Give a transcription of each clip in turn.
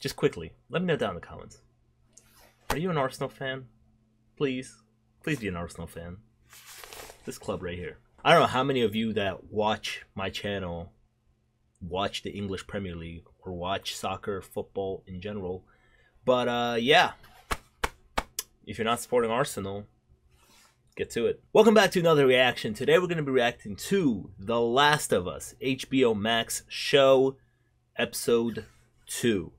just quickly, let me know down in the comments. Are you an Arsenal fan? Please be an Arsenal fan. This club right here. I don't know how many of you that watch my channel watch the English Premier League or watch soccer, football in general. But yeah, if you're not supporting Arsenal, get to it. Welcome back to another reaction. Today we're going to be reacting to The Last of Us HBO Max show, episode 2.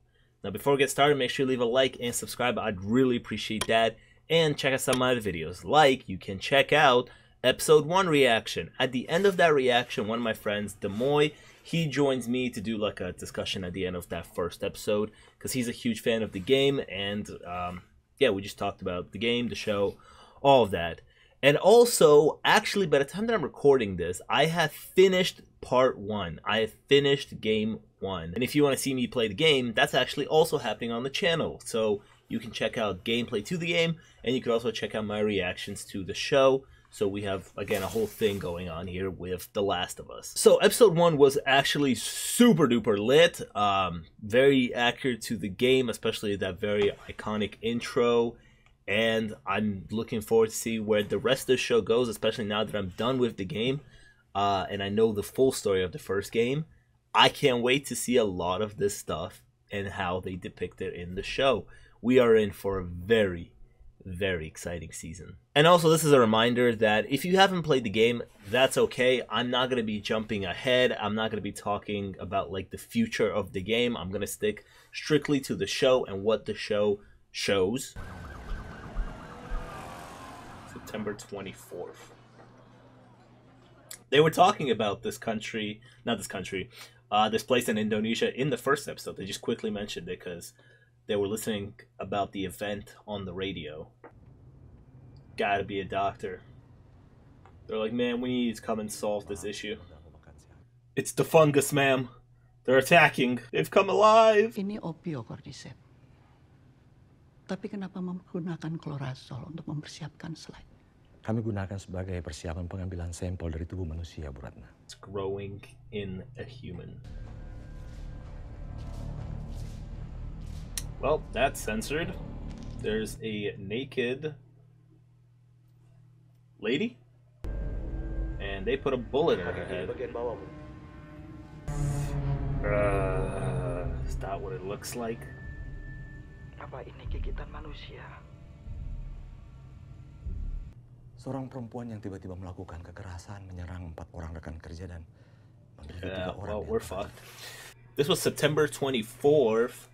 Now before we get started, make sure you leave a like and subscribe. I'd really appreciate that. And check out some of my other videos. Like, you can check out episode 1 reaction. At the end of that reaction, one of my friends, Demoy, he joins me to do like a discussion at the end of that first episode because he's a huge fan of the game, and yeah, we just talked about the game, the show, all of that. And also, actually, by the time that I'm recording this, I have finished part 1. I have finished game 1. And if you want to see me play the game, that's actually also happening on the channel. So you can check out gameplay to the game, and you can also check out my reactions to the show. So we have, again, a whole thing going on here with The Last of Us. So episode 1 was actually super duper lit. Very accurate to the game, especially that very iconic intro. And I'm looking forward to see where the rest of the show goes, especially now that I'm done with the game. And I know the full story of the first game. I can't wait to see a lot of this stuff and how they depict it in the show. We are in for a very, very exciting season. And also, this is a reminder that if you haven't played the game, that's okay. I'm not going to be jumping ahead. I'm not going to be talking about like the future of the game. I'm going to stick strictly to the show and what the show shows. September 24th. They were talking about this country, not this country, this place in Indonesia in the first episode. They just quickly mentioned it because they were listening about the event on the radio. Gotta be a doctor. They're like, man, we need to come and solve this issue. It's the fungus, ma'am. They're attacking. They've come alive. Ini opio cordyceps. Tapi kenapa menggunakan klorazol untuk mempersiapkan slide? Kami gunakan sebagai persiapan pengambilan sampel dari tubuh manusia, Bu Ratna. It's growing in a human. Well, that's censored. There's a naked lady, and they put a bullet in her head. Is that what it looks like? Apa ini gigitan manusia? Seorang perempuan yang tiba-tiba melakukan kekerasan menyerang 4 orang rekan kerja dan menderita 3 orang. Well, we're fucked. This was September 24th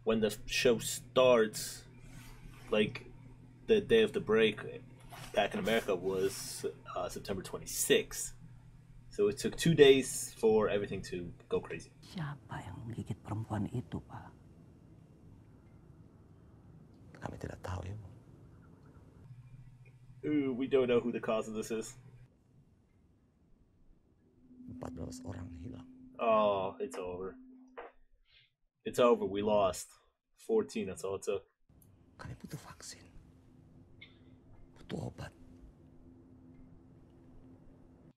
when the show starts. Like, the day of the break back in America was September 26th. So it took 2 days for everything to go crazy. Siapa yang menggigit perempuan itu, Pak? Kami tidak tahu, ya. Ooh, we don't know who the cause of this is. 14 orang hilang. Oh, it's over. It's over. We lost. 14, that's all it took. Kami butuh vaksin. Butuh obat.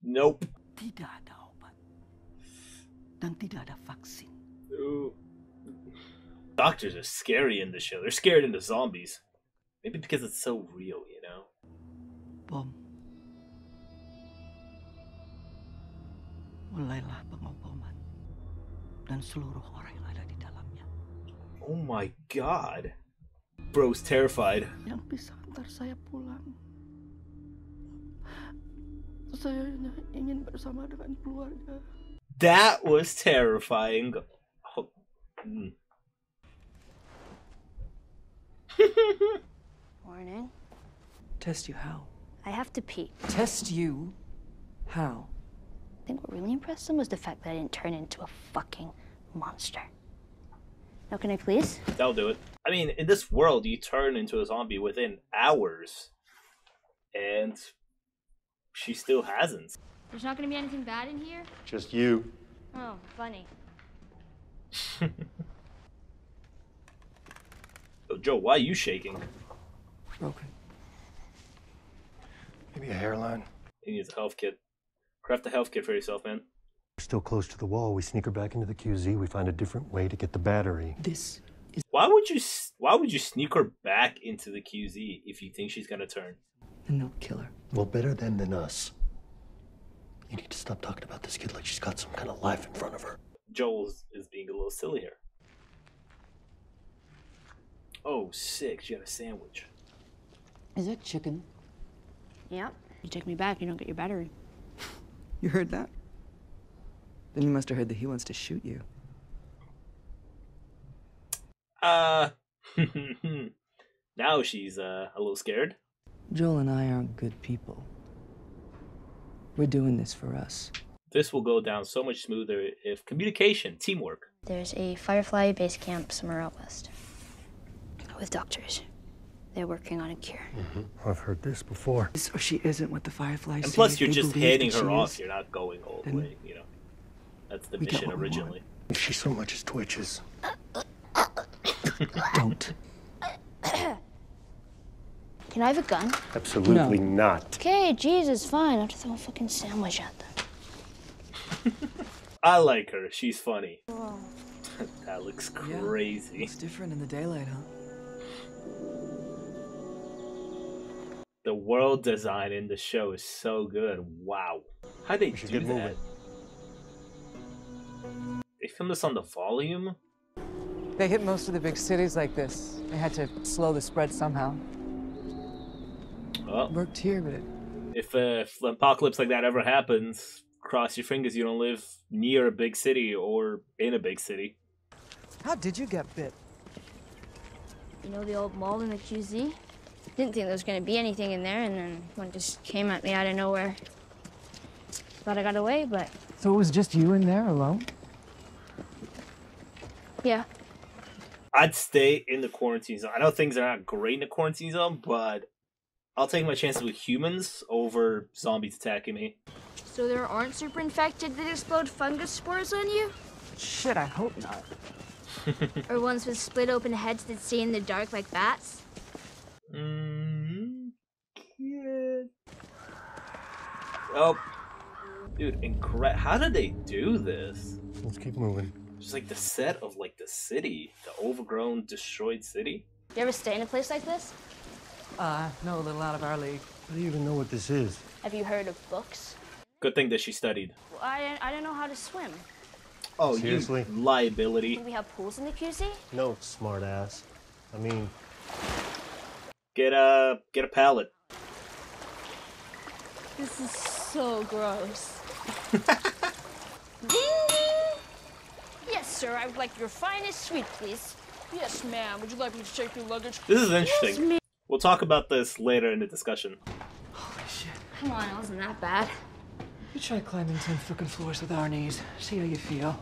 Nope. Tidak ada obat. Dan tidak ada vaksin. Ooh. Doctors are scary in the show. They're scared into zombies. Maybe because it's so real, you know? Bom. Mulailah pengoboman dan seluruh orang yang ada di dalamnya. Oh my god. Bro's terrified. Yang bisa antar saya pulang. Saya hanya ingin bersama dengan keluarga. That was terrifying. Oh. Morning. Test you how? I have to pee. Test you how? I think what really impressed them was the fact that I didn't turn into a fucking monster. Now can I please? That'll do it. I mean, in this world, you turn into a zombie within hours. And she still hasn't. There's not gonna be anything bad in here? Just you. Oh, funny. Oh, Joe, why are you shaking? Broken. Maybe a hairline. He needs a health kit. Craft a health kit for yourself, man. We're still close to the wall. We sneak her back into the QZ. We find a different way to get the battery. This Why would you sneak her back into the QZ if you think she's gonna turn? And they'll kill her. Well, better them than us. You need to stop talking about this kid like she's got some kind of life in front of her. Joel is being a little silly here. Oh, sick! She got a sandwich. Is that chicken? Yep. You take me back, you don't get your battery. You heard that? Then you must have heard that he wants to shoot you. Now she's a little scared. Joel and I aren't good people. We're doing this for us. This will go down so much smoother if communication, teamwork. There's a Firefly base camp somewhere out west. With doctors. They're working on a cure. I've heard this before. So she isn't what the Fireflies And plus, say you're they just believe handing that her she off. is. You're not going all the Then way, you know. That's the we got mission what we want. originally. If she so much as twitches. Don't. Can I have a gun? Absolutely No. not. Okay, Jesus, fine. I'll have to throw a fucking sandwich at them. I like her. She's funny. That looks crazy. It's different in the daylight, huh? The world design in the show is so good. Wow. How'd they should do get that? moving. They filmed this on the volume? They hit most of the big cities like this. They had to slow the spread somehow. Well, Worked here, but if an apocalypse like that ever happens, cross your fingers you don't live near a big city or in a big city. How did you get bit? You know the old mall in the QZ? Didn't think there was going to be anything in there, and then one just came at me out of nowhere. Thought I got away, but So it was just you in there alone? yeah. I'd stay in the quarantine zone. I know things are not great in the quarantine zone, but I'll take my chances with humans over zombies attacking me. So there aren't super infected that explode fungus spores on you? Shit, I hope not. Or ones with split open heads that stay in the dark like bats? Oh, dude, incredible! How did they do this? Let's keep moving. Just like the set of like the city, the overgrown, destroyed city. You ever stay in a place like this? No, a little out of our league. How do you even know what this is? Have you heard of books? Good thing that she studied. Well, I don't know how to swim. Oh, Seriously? you liability. Do we have pools in the QZ? No, smart ass. I mean, Get a pallet. This is so gross. Ding! Yes, sir. I would like your finest sweet, please. Yes, ma'am. Would you like me to take your luggage? This is interesting. Yes, ma'am. We'll talk about this later in the discussion. Holy shit. Come on, it wasn't that bad. You try climbing 10 fucking floors with our knees. See how you feel.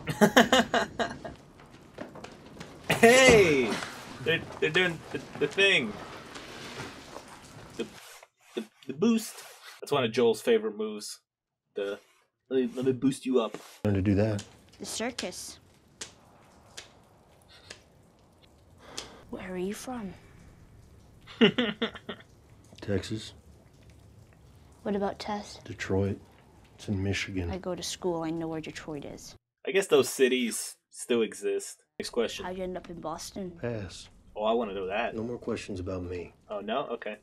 Hey, they're doing the thing. The boost. That's one of Joel's favorite moves. The let me boost you up. trying to do that. The circus. Where are you from? Texas, What about Tess? Detroit. It's in Michigan. I go to school. I know where Detroit is. I guess those cities still exist. Next question. How'd you end up in Boston? Pass. Oh, I want to know that. No more questions about me. Oh no. Okay.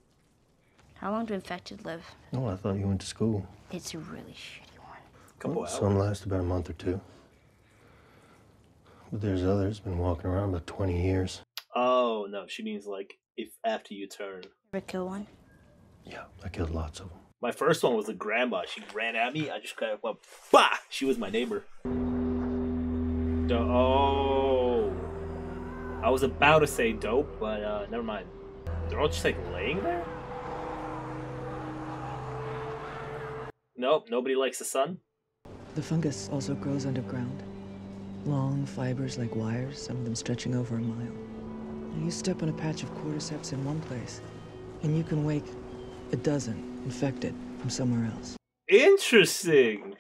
How long do infected live? No, I thought you went to school. It's a really shitty one. Couple Well, hours. some last about a month or two. But there's others been walking around about 20 years. Oh no, she means like if after you turn. Ever kill one? Yeah, I killed lots of them. My first one was a grandma. She ran at me. I just kind of went, bah! She was my neighbor. Oh. I was about to say dope, but never mind. They're all just like laying there? Nope, nobody likes the sun. The fungus also grows underground. Long fibers like wires, some of them stretching over a mile. You step on a patch of cordyceps in one place, and you can wake a dozen infected from somewhere else. Interesting.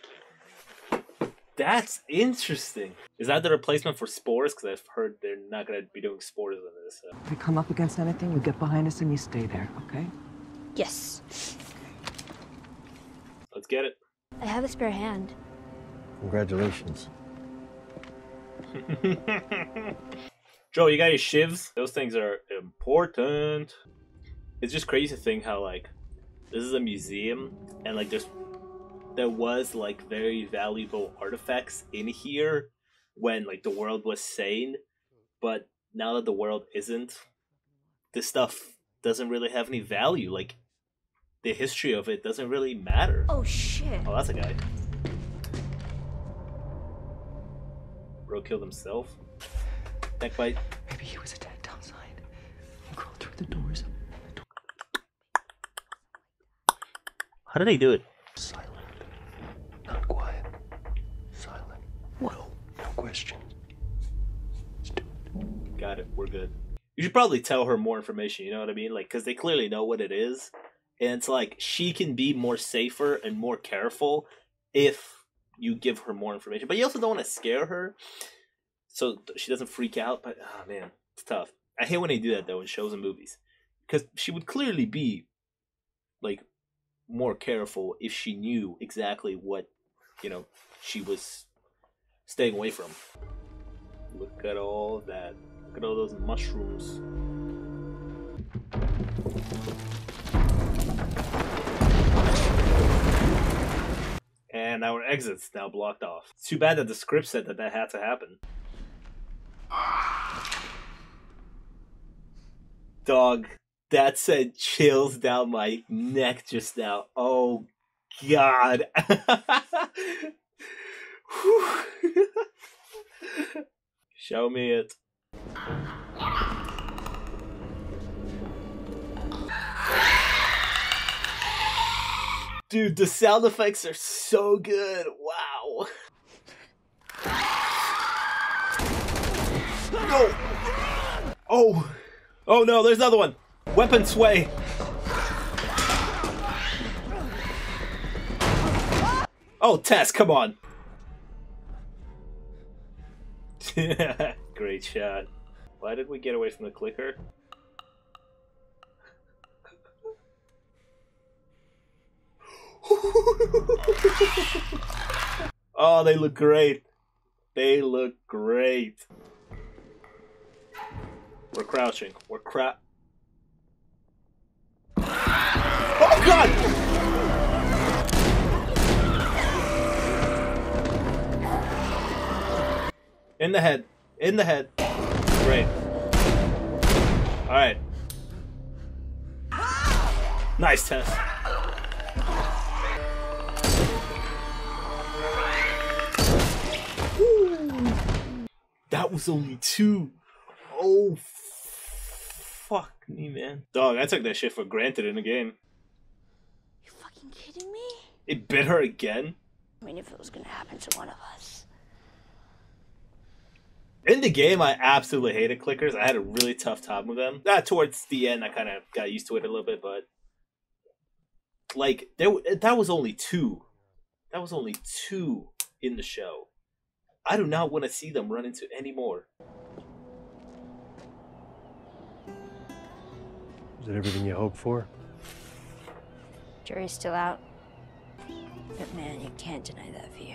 That's interesting. Is that the replacement for spores? Because I've heard they're not going to be doing spores in this. If we come up against anything, you get behind us and you stay there, okay? Yes. Let's get it. I have a spare hand. Congratulations. Joe, you got your shivs? Those things are important. It's just crazy to think how, like, this is a museum, and, like, there was, like, very valuable artifacts in here when, like, the world was sane, but now that the world isn't, this stuff doesn't really have any value. Like, the history of it doesn't really matter. Oh shit. Oh, that's a guy. Bro killed himself. Neck bite. Maybe he was attacked outside. He crawled through the doors. How did they do it? Silent. Not quiet. Silent. What? No questions. Let's do it. Got it. We're good. You should probably tell her more information, you know what I mean? Like, because they clearly know what it is. And it's like, she can be more safer and more careful if you give her more information. But you also don't want to scare her so she doesn't freak out. But, oh man, it's tough. I hate when they do that, though, in shows and movies. Because she would clearly be, like, more careful if she knew exactly what, you know, she was staying away from. Look at all that. Look at all those mushrooms. And our exit's now blocked off. It's too bad that the script said that that had to happen. Dog, that sent chills down my neck just now. Oh, God. Show me it. Dude, the sound effects are so good. Wow. No. Oh. Oh no, there's another one. Weapon sway. Oh, Tess, come on. Great shot. Why did we get away from the clicker? Oh, they look great. They look great. We're crouching. We're Oh, God! In the head. In the head. Great. Alright. Nice, Tess. That was only 2. Oh, fuck me, man. Dog, I took that shit for granted in the game. You fucking kidding me? It bit her again? I mean, if it was gonna happen to one of us. In the game, I absolutely hated clickers. I had a really tough time with them. Towards the end, I kind of got used to it a little bit, but... Like, that was only 2. That was only 2 in the show. I do not want to see them run into any more. Is that everything you hoped for? Jury's still out. But man, you can't deny that view.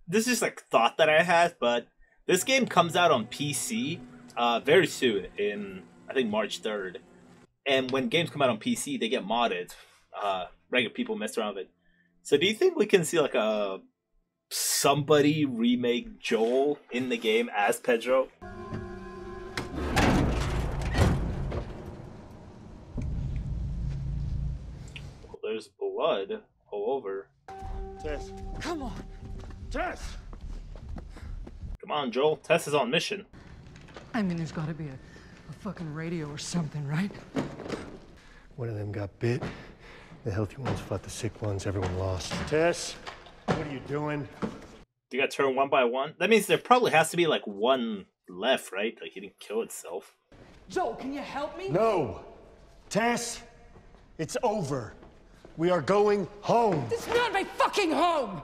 This is like thought that I had, but this game comes out on PC very soon, in I think March 3rd. And when games come out on PC, they get modded. Regular people mess around with it. So do you think we can see like somebody remake Joel in the game as Pedro? Well, there's blood all over. Tess. Come on. Tess! Come on, Joel. Tess is on mission. I mean, there's gotta be a fucking radio or something, right? One of them got bit. The healthy ones fought the sick ones. Everyone lost. Tess, what are you doing? You got turned one by one? That means there probably has to be like one left, right? Like, it didn't kill itself. Joel, can you help me? No! Tess, it's over. We are going home. This is not my fucking home!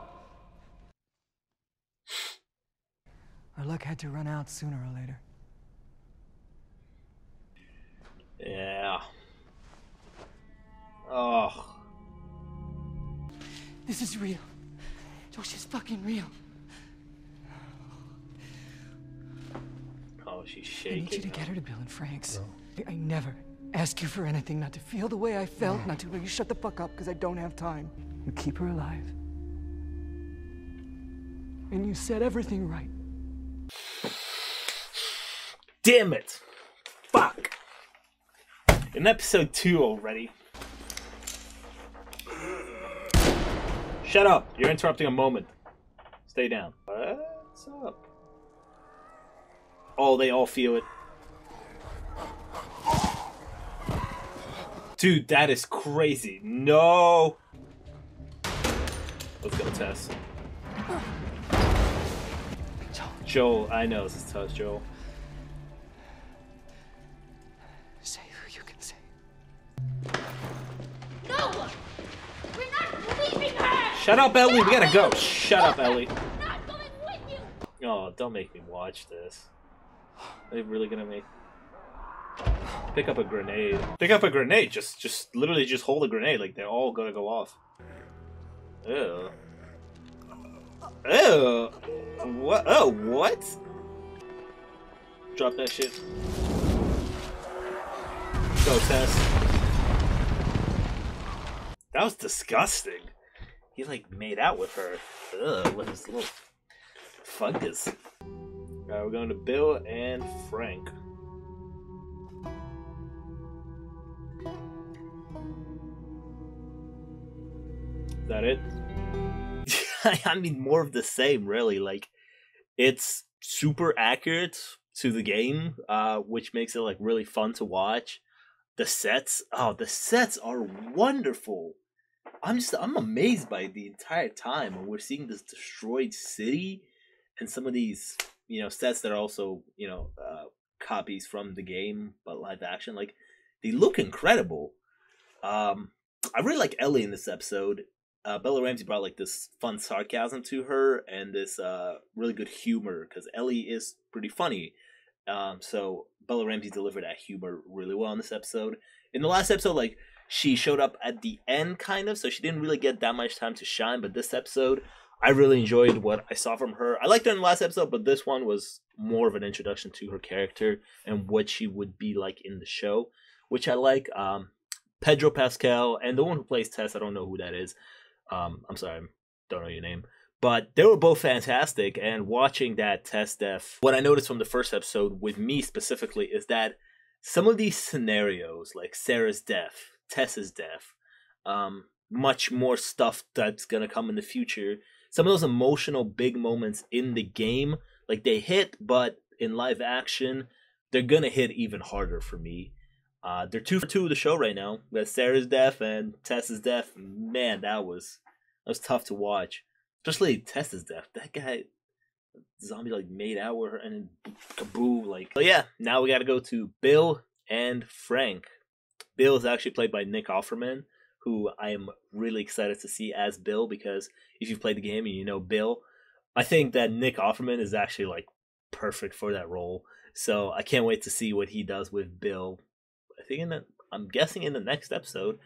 Our luck had to run out sooner or later. Yeah. Oh. This is real. Josh is fucking real. she's I need you shaking. to get her to Bill and Frank's. I never ask you for anything, not to feel the way I felt, not to... You shut the fuck up, because I don't have time. You keep her alive. And you set everything right. Damn it! Fuck! In episode 2 already. Shut up! You're interrupting a moment. Stay down. What's up? Oh, they all feel it. Dude, that is crazy. No! Let's go, Tess. Joel, I know this is tough, Joel. Say who you can say. No! We're not leaving her! Shut up, Ellie! We gotta go! Shut up, Ellie! I'm not going with you! Oh, don't make me watch this. Are they really gonna make... Pick up a grenade. Pick up a grenade! Just literally just hold a grenade, like they're all gonna go off. Ew. Ew! What? Oh, what? Drop that shit. Go, Tess. That was disgusting. He like made out with her. Ugh, with his little fungus. Alright, we're going to Bill and Frank. Is that it? I mean, more of the same, really. Like, it's super accurate to the game, which makes it like really fun to watch. The sets are wonderful. I'm amazed by it the entire time when we're seeing this destroyed city and some of these, sets that are also, copies from the game but live action. Like, they look incredible. I really like Ellie in this episode. Bella Ramsey brought like this fun sarcasm to her and this really good humor because Ellie is pretty funny. So Bella Ramsey delivered that humor really well in this episode. In the last episode, like, she showed up at the end kind of, so she didn't really get that much time to shine. But this episode, I really enjoyed what I saw from her. I liked her in the last episode, but this one was more of an introduction to her character and what she would be like in the show, which I like. Pedro Pascal and the one who plays Tess, I don't know who that is. I'm sorry, I don't know your name. But they were both fantastic, and watching that Tess death, what I noticed from the first episode with me specifically is that some of these scenarios, like Sarah's death, Tess's death, much more stuff that's going to come in the future, some of those emotional big moments in the game, like they hit, but in live action, they're going to hit even harder for me. They're 2 for 2 of the show right now. We got Sarah's death and Tess's death. Man, that was tough to watch. Especially Tess's death. That guy, zombie, like, made out with her and then kaboo, like. But yeah, now we gotta go to Bill and Frank. Bill is actually played by Nick Offerman, who I am really excited to see as Bill, because if you've played the game and you know Bill, I think that Nick Offerman is actually, like, perfect for that role. So I can't wait to see what he does with Bill. I think I'm guessing in the next episode.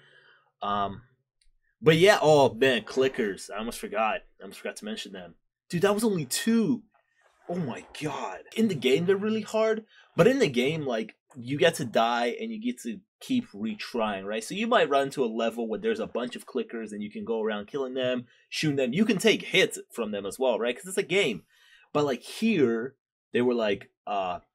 But yeah, oh man, clickers. I almost forgot to mention them. Dude, that was only 2. Oh my god. In the game, they're really hard. But in the game, like, you get to die and you get to keep retrying, right? So you might run to a level where there's a bunch of clickers and you can go around killing them, shooting them. You can take hits from them as well, right? Because it's a game. But like here, they were like,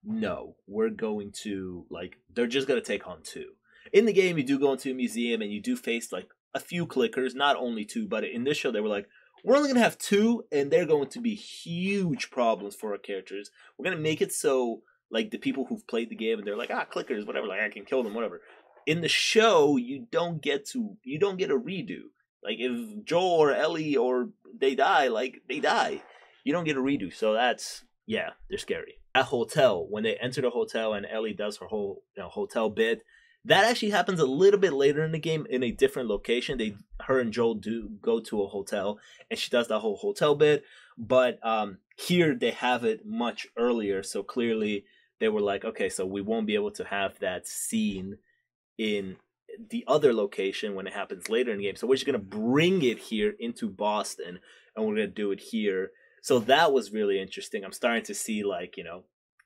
no, we're going to, like, they're just going to take on 2. In the game, you do go into a museum and you do face, like, a few clickers, not only 2, but in this show, they were like, we're only going to have 2, and they're going to be huge problems for our characters. We're going to make it so, like, the people who've played the game, and they're like, clickers, whatever, like, I can kill them, whatever. In the show, you don't get a redo. Like, if Joel or Ellie or they die, like, they die. You don't get a redo, so that's, yeah, they're scary. That hotel, when they enter the hotel and Ellie does her whole hotel bit, that actually happens a little bit later in the game in a different location. Her and Joel do go to a hotel, and she does that whole hotel bit. But here they have it much earlier, so clearly they were like, okay, so we won't be able to have that scene in the other location when it happens later in the game. So we're just gonna bring it here into Boston, and we're gonna do it here. So that was really interesting. I'm starting to see, like,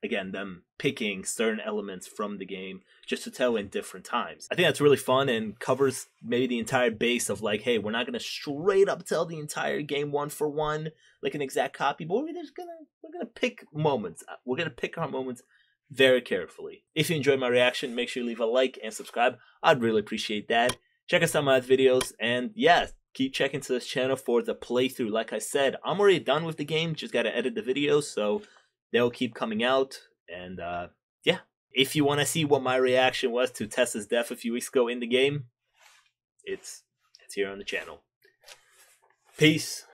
again, them picking certain elements from the game just to tell in different times. I think that's really fun and covers maybe the entire base of like, hey, we're not gonna straight up tell the entire game one for one, like an exact copy, but we're gonna pick moments. We're gonna pick our moments very carefully. If you enjoyed my reaction, make sure you leave a like and subscribe. I'd really appreciate that. Check out some of my other videos, and yeah, keep checking to this channel for the playthrough. Like I said, I'm already done with the game, just gotta edit the videos, so they'll keep coming out. And yeah, if you want to see what my reaction was to Tessa's death a few weeks ago in the game, it's here on the channel. Peace.